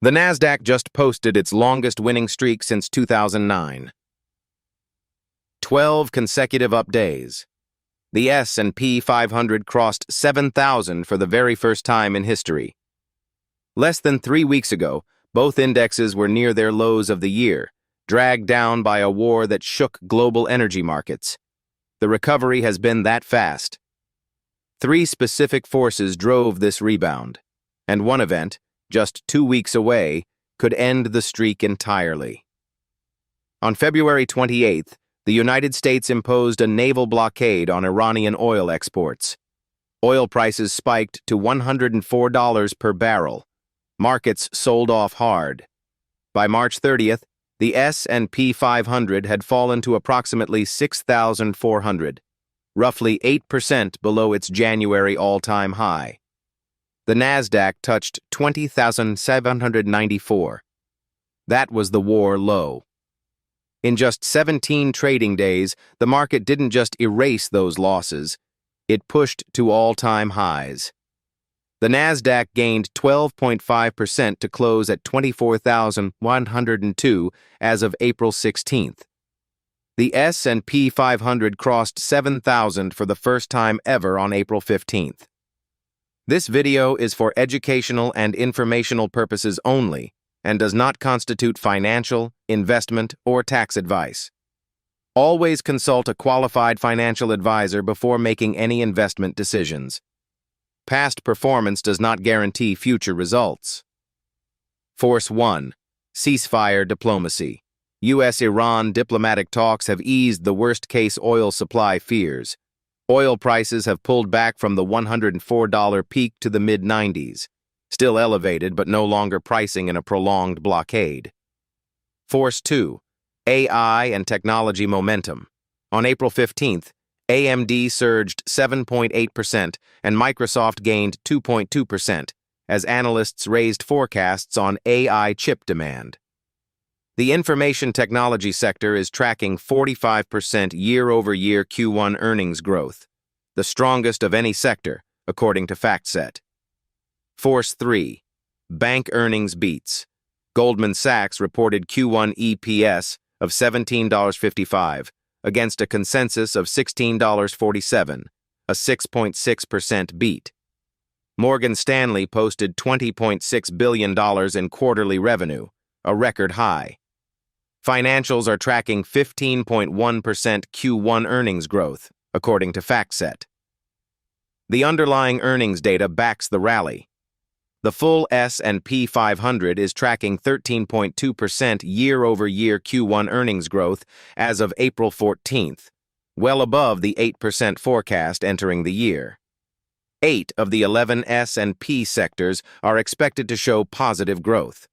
The Nasdaq just posted its longest winning streak since 2009. 12 consecutive up days. The S&P 500 crossed 7,000 for the very first time in history. Less than 3 weeks ago, both indexes were near their lows of the year, dragged down by a war that shook global energy markets. The recovery has been that fast. 3 specific forces drove this rebound, and one event, just 2 weeks away, could end the streak entirely. On February 28th, the United States imposed a naval blockade on Iranian oil exports. Oil prices spiked to $104 per barrel. Markets sold off hard. By March 30th, the S&P 500 had fallen to approximately 6,400, roughly 8% below its January all-time high. The Nasdaq touched 20,794. That was the war low. In just 17 trading days, the market didn't just erase those losses, it pushed to all-time highs. The Nasdaq gained 12.5% to close at 24,102 as of April 16th. The S&P 500 crossed 7,000 for the first time ever on April 15th. This video is for educational and informational purposes only and does not constitute financial, investment, or tax advice. Always consult a qualified financial advisor before making any investment decisions. Past performance does not guarantee future results. Force 1. Ceasefire diplomacy. U.S.-Iran diplomatic talks have eased the worst-case oil supply fears. Oil prices have pulled back from the $104 peak to the mid-90s, still elevated but no longer pricing in a prolonged blockade. Force 2. AI and technology momentum. On April 15th, AMD surged 7.8% and Microsoft gained 2.2% as analysts raised forecasts on AI chip demand. The information technology sector is tracking 45% year-over-year Q1 earnings growth, the strongest of any sector, according to FactSet. Force 3. Bank earnings beats. Goldman Sachs reported Q1 EPS of $17.55 against a consensus of $16.47, a 6.6% beat. Morgan Stanley posted $20.6 billion in quarterly revenue, a record high. Financials are tracking 15.1% Q1 earnings growth, according to FactSet. The underlying earnings data backs the rally. The full S&P 500 is tracking 13.2% year-over-year Q1 earnings growth as of April 14th, well above the 8% forecast entering the year. 8 of the 11 S&P sectors are expected to show positive growth.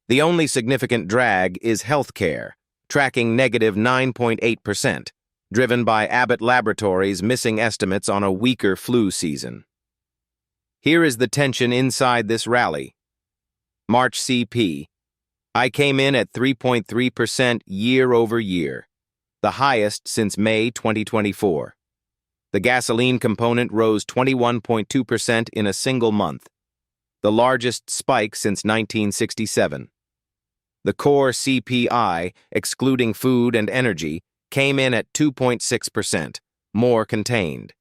The only significant drag is healthcare, tracking negative 9.8%, driven by Abbott Laboratories missing estimates on a weaker flu season. Here is the tension inside this rally. March CPI came in at 3.3% year-over-year, the highest since May 2024. The gasoline component rose 21.2% in a single month, the largest spike since 1967. The core CPI, excluding food and energy, came in at 2.6%, more contained.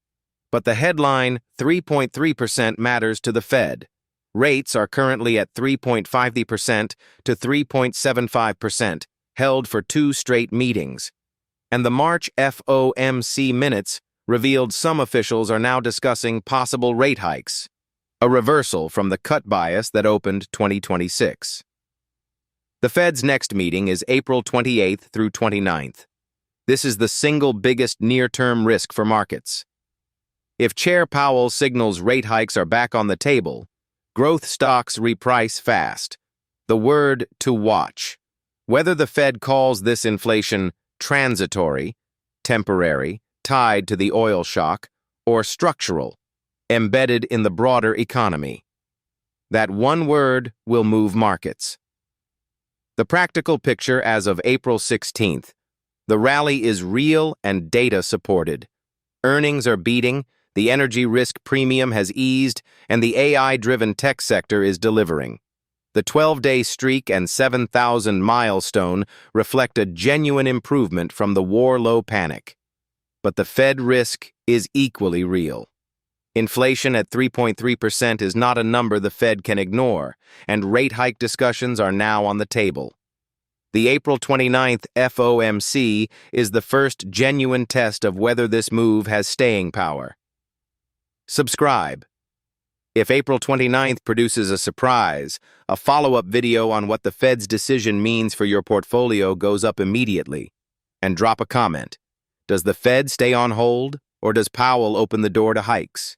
But the headline 3.3% matters to the Fed. Rates are currently at 3.50% to 3.75%, held for 2 straight meetings. And the March FOMC minutes revealed some officials are now discussing possible rate hikes, a reversal from the cut bias that opened 2026. The Fed's next meeting is April 28th through 29th. This is the single biggest near-term risk for markets. If Chair Powell signals rate hikes are back on the table, growth stocks reprice fast. The word to watch. Whether the Fed calls this inflation transitory, temporary, tied to the oil shock, or structural, embedded in the broader economy. That one word will move markets. The practical picture as of April 16th. The rally is real and data-supported. Earnings are beating, the energy risk premium has eased, and the AI-driven tech sector is delivering. The 12-day streak and 7,000 milestone reflect a genuine improvement from the war low panic. But the Fed risk is equally real. Inflation at 3.3% is not a number the Fed can ignore, and rate hike discussions are now on the table. The April 29th FOMC is the first genuine test of whether this move has staying power. Subscribe. If April 29th produces a surprise, a follow-up video on what the Fed's decision means for your portfolio goes up immediately. And drop a comment. Does the Fed stay on hold, or does Powell open the door to hikes?